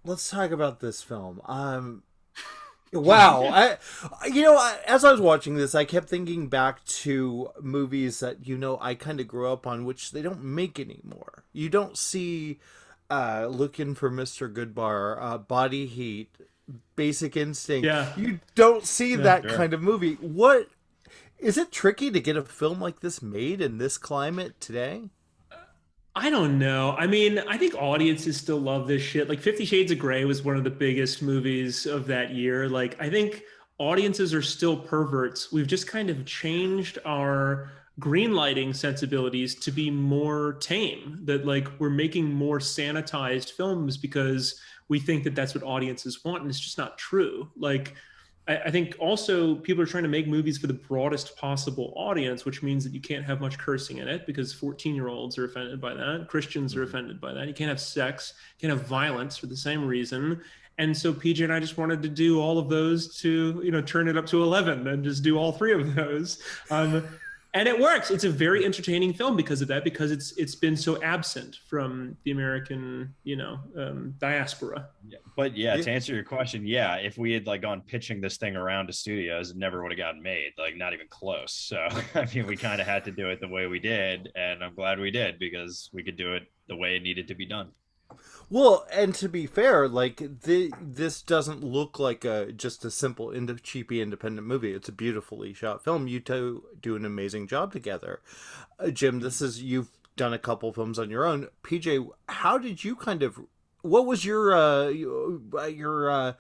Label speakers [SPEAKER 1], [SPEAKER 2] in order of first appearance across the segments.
[SPEAKER 1] let's talk about this film. Wow. As I was watching this, I kept thinking back to movies that, I kind of grew up on, which they don't make anymore. You don't see Looking for Mr. Goodbar, Body Heat, Basic Instinct.
[SPEAKER 2] Yeah,
[SPEAKER 1] You don't see
[SPEAKER 2] yeah.
[SPEAKER 1] that
[SPEAKER 3] Sure.
[SPEAKER 1] kind of movie. What is it tricky to get a film like this made in this climate today?
[SPEAKER 2] I don't know. I mean, I think audiences still love this shit. Like 50 Shades of Grey was one of the biggest movies of that year. Like, I think audiences are still perverts. We've just kind of changed our greenlighting sensibilities to be more tame. That, like, we're making more sanitized films because we think that that's what audiences want, and it's just not true. Like, I think also people are trying to make movies for the broadest possible audience, which means that you can't have much cursing in it because 14-year-olds are offended by that. Christians are offended by that. You can't have sex, you can't have violence for the same reason. And so PJ and I just wanted to do all of those to, turn it up to 11 and just do all three of those. And it works. It's a very entertaining film because of that, because it's been so absent from the American, diaspora.
[SPEAKER 3] Yeah. But yeah, to answer your question, yeah, if we had like gone pitching this thing around to studios, it never would have gotten made, like not even close. So I mean, we kind of had to do it the way we did, and I'm glad we did because we could do it the way it needed to be done.
[SPEAKER 1] Well, and to be fair, this doesn't look like just a simple cheapy independent movie. It's a beautifully shot film. You two do an amazing job together. Jim, you've done a couple films on your own. PJ, how did you what was your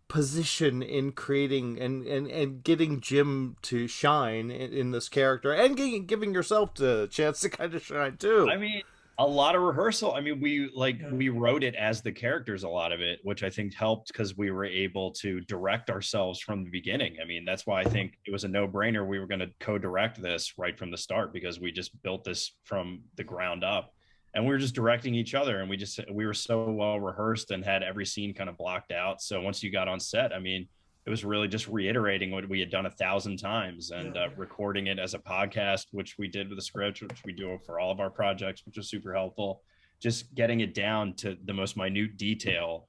[SPEAKER 1] position in creating and getting Jim to shine in this character and giving yourself the chance to kind of shine too?
[SPEAKER 3] I mean, a lot of rehearsal. I mean,
[SPEAKER 2] Yeah.
[SPEAKER 3] we wrote it as the characters, a lot of it, which I think helped because we were able to direct ourselves from the beginning. I mean, that's why I think it was a no-brainer. We were going to co-direct this right from the start because we just built this from the ground up. And we were just directing each other, and we were so well rehearsed and had every scene kind of blocked out. So once you got on set, I mean, it was really just reiterating what we had done 1,000 times and recording it as a podcast, which we did with the script, which we do for all of our projects, which was super helpful. Just getting it down to the most minute detail,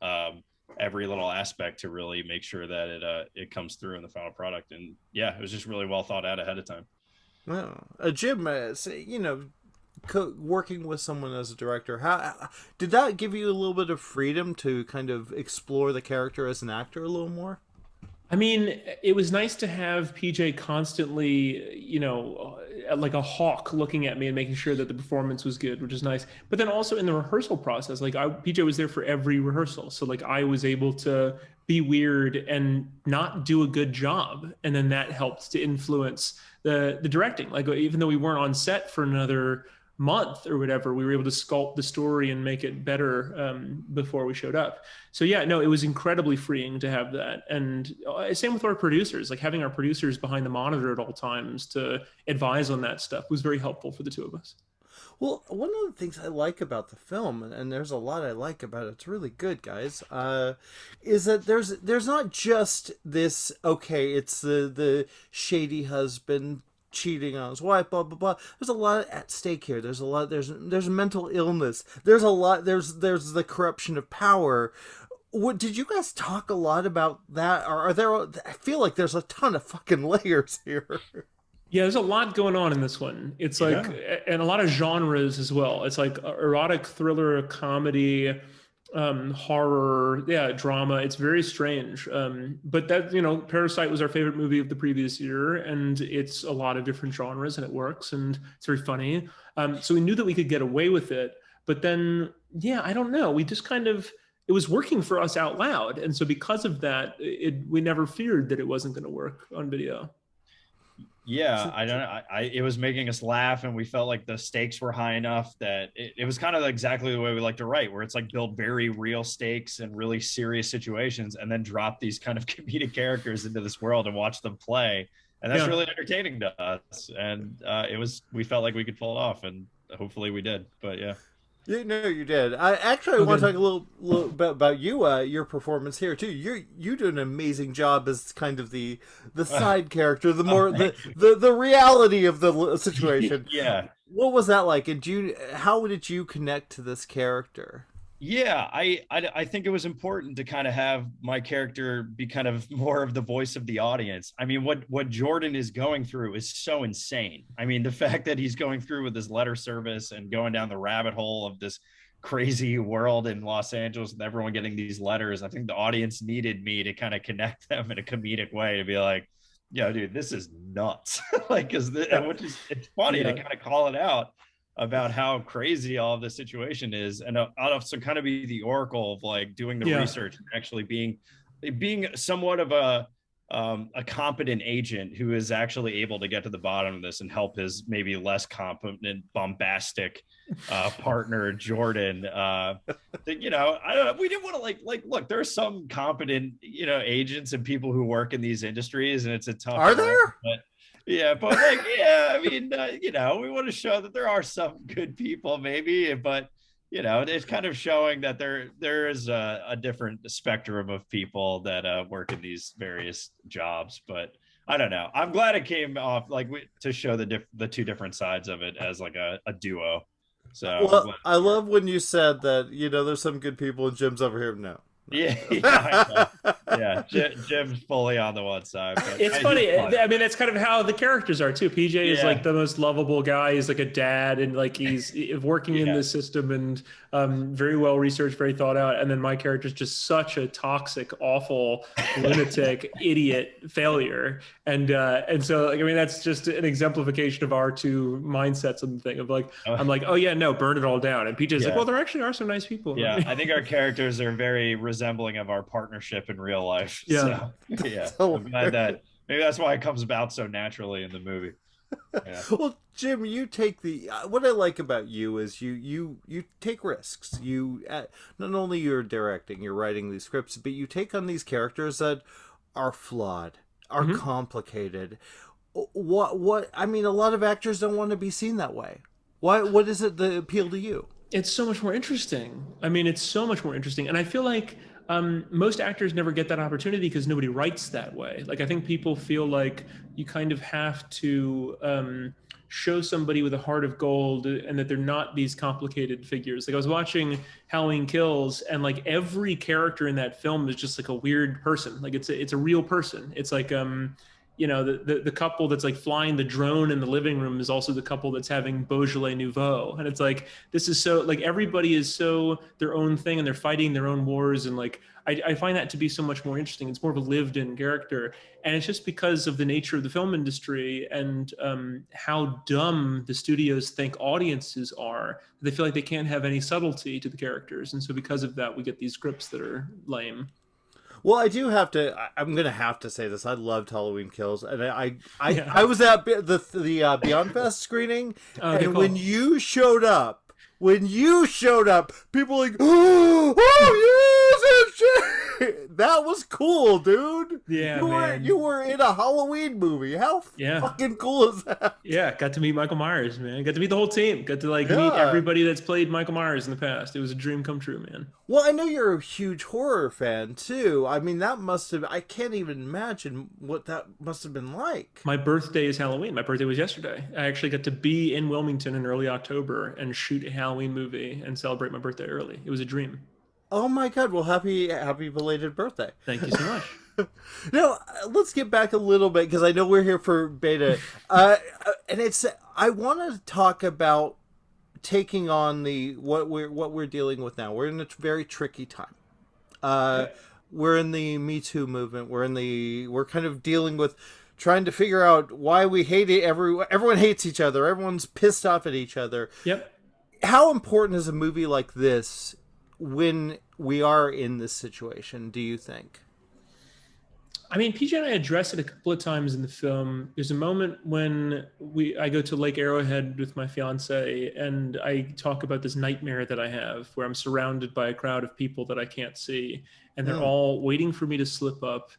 [SPEAKER 3] every little aspect to really make sure that it comes through in the final product. And yeah, it was just really well thought out ahead of time.
[SPEAKER 1] Well, Jim, working with someone as a director, how did that give you a little bit of freedom to kind of explore the character as an actor a little more?
[SPEAKER 2] I mean, it was nice to have PJ constantly, like a hawk looking at me and making sure that the performance was good, which is nice. But then also in the rehearsal process, like PJ was there for every rehearsal. So like I was able to be weird and not do a good job. And then that helped to influence the directing. Like even though we weren't on set for another month or whatever, we were able to sculpt the story and make it better before we showed up. So yeah, no, it was incredibly freeing to have that. And same with our producers, like having our producers behind the monitor at all times to advise on that stuff was very helpful for the two of us.
[SPEAKER 1] Well, one of the things I like about the film, and there's a lot I like about it, it's really good, guys, is that there's not just this, okay, it's the shady husband cheating on his wife, blah blah blah. There's a lot at stake here. There's mental illness. There's a lot. There's the corruption of power. What did you guys talk a lot about that? Or are there? I feel like there's a ton of fucking layers here.
[SPEAKER 2] Yeah, there's a lot going on in this one. It's like,
[SPEAKER 3] Yeah.
[SPEAKER 2] and a lot of genres as well. It's like erotic thriller, comedy, horror, yeah, drama. It's very strange. But that, Parasite was our favorite movie of the previous year, and it's a lot of different genres, and it works, and it's very funny. So we knew that we could get away with it. But then, yeah, I don't know. We just kind of, it was working for us out loud, and so because of that, we never feared that it wasn't going to work on video.
[SPEAKER 3] Yeah, I don't know. It was making us laugh, and we felt like the stakes were high enough that it was kind of exactly the way we like to write, where it's like build very real stakes and really serious situations, and then drop these kind of comedic characters into this world and watch them play. And that's
[SPEAKER 2] Yeah.
[SPEAKER 3] really entertaining to us. And we felt like we could pull it off, and hopefully we did. But yeah.
[SPEAKER 1] You know, you did. I want to talk a little bit about your performance here too. You do an amazing job as kind of the side character, the more the reality of the situation.
[SPEAKER 3] Yeah.
[SPEAKER 1] What was that like? And how did you connect to this character?
[SPEAKER 3] Yeah, I think it was important to kind of have my character be kind of more of the voice of the audience. I mean, what Jordan is going through is so insane. I mean, the fact that he's going through with his letter service and going down the rabbit hole of this crazy world in Los Angeles with everyone getting these letters, I think the audience needed me to kind of connect them in a comedic way to be like, yo, dude, this is nuts. Like, because which is it's funny to
[SPEAKER 2] Yeah.
[SPEAKER 3] kind of call it out about how crazy all of the situation is, and I'll also kind of be the oracle of like doing the
[SPEAKER 2] Yeah.
[SPEAKER 3] research and actually being somewhat of a competent agent who is actually able to get to the bottom of this and help his maybe less competent, bombastic partner Jordan. You know, I don't know. We didn't want to like look. There are some competent agents and people who work in these industries, and it's a tough.
[SPEAKER 1] Are there?
[SPEAKER 3] But yeah, but like, yeah, I mean, we want to show that there are some good people, maybe, but it's kind of showing that there is a different spectrum of people that work in these various jobs. But I don't know. I'm glad it came off like to show the two different sides of it as like a duo. So
[SPEAKER 1] Well, I love when you said that, there's some good people and Jim's over here. No.
[SPEAKER 3] yeah, I know. Yeah. Jim's fully on the one side. But
[SPEAKER 2] It's funny. I mean, that's kind of how the characters are too. PJ is like the most lovable guy. He's like a dad, and like he's working in the system, and very well researched, very thought out. And then my character is just such a toxic, awful, lunatic, idiot failure. And so, like, I mean, that's just an exemplification of our two mindsets on the thing of like, I'm like, oh yeah, no, burn it all down. And PJ's like, well, there actually are some nice people.
[SPEAKER 3] Yeah, I think our characters are very resembling of our partnership in real life.
[SPEAKER 2] Yeah.
[SPEAKER 3] So, yeah. I'm glad that maybe that's why it comes about so naturally in the movie. Yeah.
[SPEAKER 1] Well, Jim, you take the what I like about you is you take risks. You not only you're directing, you're writing these scripts, but you take on these characters that are flawed, are complicated. What I mean, a lot of actors don't want to be seen that way. What is it that appeal to you?
[SPEAKER 2] It's so much more interesting. I mean, it's so much more interesting. And I feel like most actors never get that opportunity because nobody writes that way. Like, I think people feel like you kind of have to show somebody with a heart of gold and that they're not these complicated figures. Like, I was watching Halloween Kills, and like every character in that film is just like a weird person. Like, it's a real person. It's like, the couple that's like flying the drone in the living room is also the couple that's having Beaujolais Nouveau. And it's like, this is so like everybody is so their own thing and they're fighting their own wars. And like, I find that to be so much more interesting. It's more of a lived in character. And it's just because of the nature of the film industry and how dumb the studios think audiences are. They feel like they can't have any subtlety to the characters. And so because of that, we get these scripts that are lame.
[SPEAKER 1] Well, I do have to. I'm gonna have to say this. I loved Halloween Kills, and I was at the Beyond Fest screening, and
[SPEAKER 2] cool.
[SPEAKER 1] when you showed up, people were like, oh yes, shit. That was cool, dude.
[SPEAKER 2] Yeah,
[SPEAKER 1] man. You were in a Halloween movie. How fucking cool is that?
[SPEAKER 2] Yeah, got to meet Michael Myers, man. Got to meet the whole team. Got to meet everybody that's played Michael Myers in the past. It was a dream come true, man.
[SPEAKER 1] Well, I know you're a huge horror fan too. I mean, that must have. I can't even imagine what that must have been like.
[SPEAKER 2] My birthday is Halloween. My birthday was yesterday. I actually got to be in Wilmington in early October and shoot a Halloween movie and celebrate my birthday early. It was a dream.
[SPEAKER 1] Oh my God! Well, happy belated birthday!
[SPEAKER 2] Thank you so much.
[SPEAKER 1] Now, let's get back a little bit because I know we're here for beta, and I want to talk about taking on what we're dealing with now. We're in a very tricky time. We're in the Me Too movement. We're kind of dealing with trying to figure out why we hate it. Everyone hates each other. Everyone's pissed off at each other.
[SPEAKER 2] Yep.
[SPEAKER 1] How important is a movie like this when we are in this situation, do you think?
[SPEAKER 2] I mean, PJ and I address it a couple of times in the film. There's a moment when I go to Lake Arrowhead with my fiance, and I talk about this nightmare that I have where I'm surrounded by a crowd of people that I can't see, and they're all waiting for me to slip up,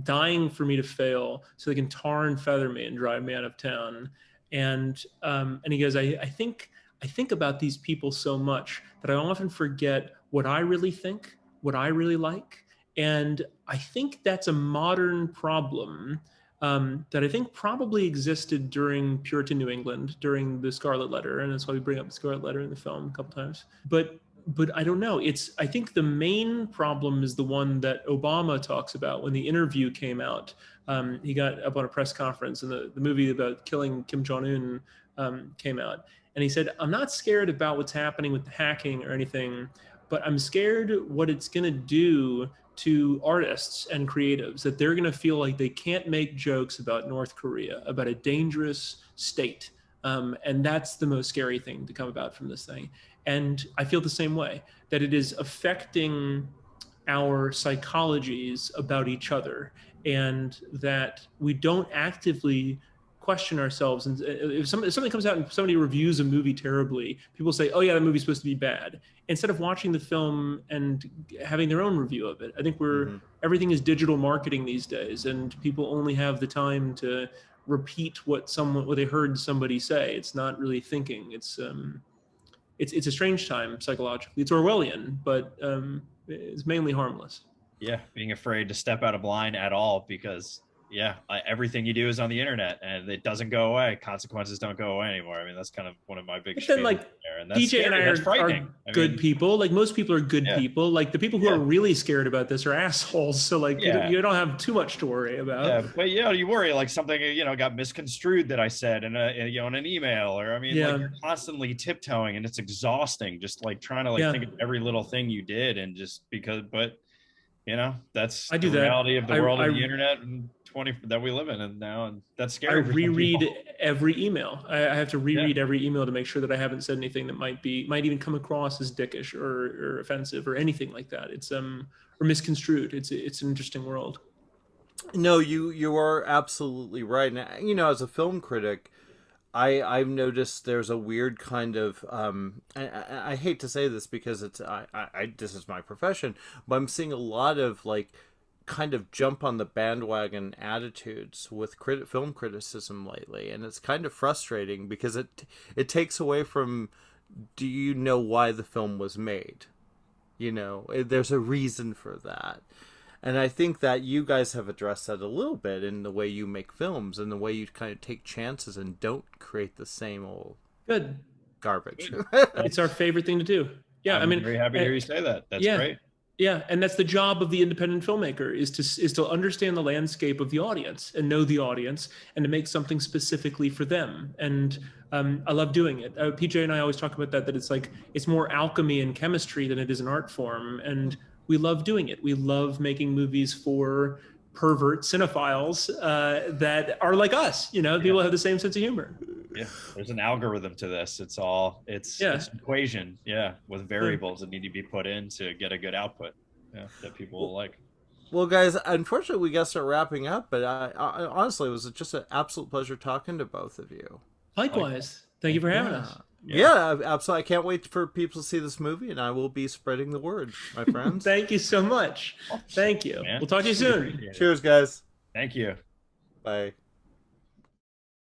[SPEAKER 2] dying for me to fail so they can tar and feather me and drive me out of town. And he goes, I think about these people so much that I often forget what I really think, what I really like. And I think that's a modern problem that I think probably existed during Puritan New England, during the Scarlet Letter. And that's why we bring up the Scarlet Letter in the film a couple times. But but I don't know. I think the main problem is the one that Obama talks about when the interview came out. He got up on a press conference, and the movie about killing Kim Jong-un came out. And he said, I'm not scared about what's happening with the hacking or anything, but I'm scared what it's going to do to artists and creatives, that they're going to feel like they can't make jokes about North Korea, about a dangerous state. And that's the most scary thing to come about from this thing. And I feel the same way, that it is affecting our psychologies about each other, and that we don't actively question ourselves. And if something comes out and somebody reviews a movie terribly, people say, oh yeah, that movie's supposed to be bad, instead of watching the film and having their own review of it. I think everything is digital marketing these days, and people only have the time to repeat what they heard somebody say. It's not really thinking. It's a strange time psychologically. It's Orwellian, but it's mainly harmless.
[SPEAKER 3] Yeah, being afraid to step out of line at all, because everything you do is on the internet and it doesn't go away. Consequences don't go away anymore. I mean, that's kind of one of my big
[SPEAKER 2] then, like,
[SPEAKER 3] there. And that's
[SPEAKER 2] DJ
[SPEAKER 3] scary.
[SPEAKER 2] and I are good people. Like, most people are good people. Like, the people who are really scared about this are assholes. So, like, you don't have too much to worry about.
[SPEAKER 3] Yeah, but you worry, like, something got misconstrued that I said in in an email, or like, you're constantly tiptoeing, and it's exhausting, just like trying to think of every little thing you did, and just because, but that's the reality of the world of the internet and that we live in now, and that's scary.
[SPEAKER 2] I reread every email. I have to reread every email to make sure that I haven't said anything that might even come across as dickish or offensive or anything like that. It's or misconstrued. It's an interesting world.
[SPEAKER 1] No, you are absolutely right. And as a film critic, I've noticed there's a weird kind of I hate to say this because it's this is my profession, but I'm seeing a lot of like kind of jump on the bandwagon attitudes with film criticism lately, and it's kind of frustrating because it takes away from, do you know why the film was made? There's a reason for that. And I think that you guys have addressed that a little bit in the way you make films and the way you kind of take chances and don't create the same old garbage.
[SPEAKER 2] It's our favorite thing to do. Yeah,
[SPEAKER 3] I'm very happy to hear you say that. That's great.
[SPEAKER 2] Yeah, and that's the job of the independent filmmaker, is to understand the landscape of the audience and know the audience, and to make something specifically for them. And I love doing it. PJ and I always talk about that it's like, it's more alchemy and chemistry than it is an art form. And we love doing it. We love making movies for pervert cinephiles that are like us. People have the same sense of humor.
[SPEAKER 3] Yeah, there's an algorithm to this. It's an equation, with variables that need to be put in to get a good output that people will like.
[SPEAKER 1] Well, guys, unfortunately, we got to start wrapping up, but I honestly, it was just an absolute pleasure talking to both of you.
[SPEAKER 2] Likewise. Thank you for having us.
[SPEAKER 1] Yeah, absolutely. I can't wait for people to see this movie, and I will be spreading the word, my friends.
[SPEAKER 2] Thank you so much. Thank you. Man. We'll talk to you soon.
[SPEAKER 1] Cheers, guys.
[SPEAKER 3] Thank you.
[SPEAKER 1] Bye.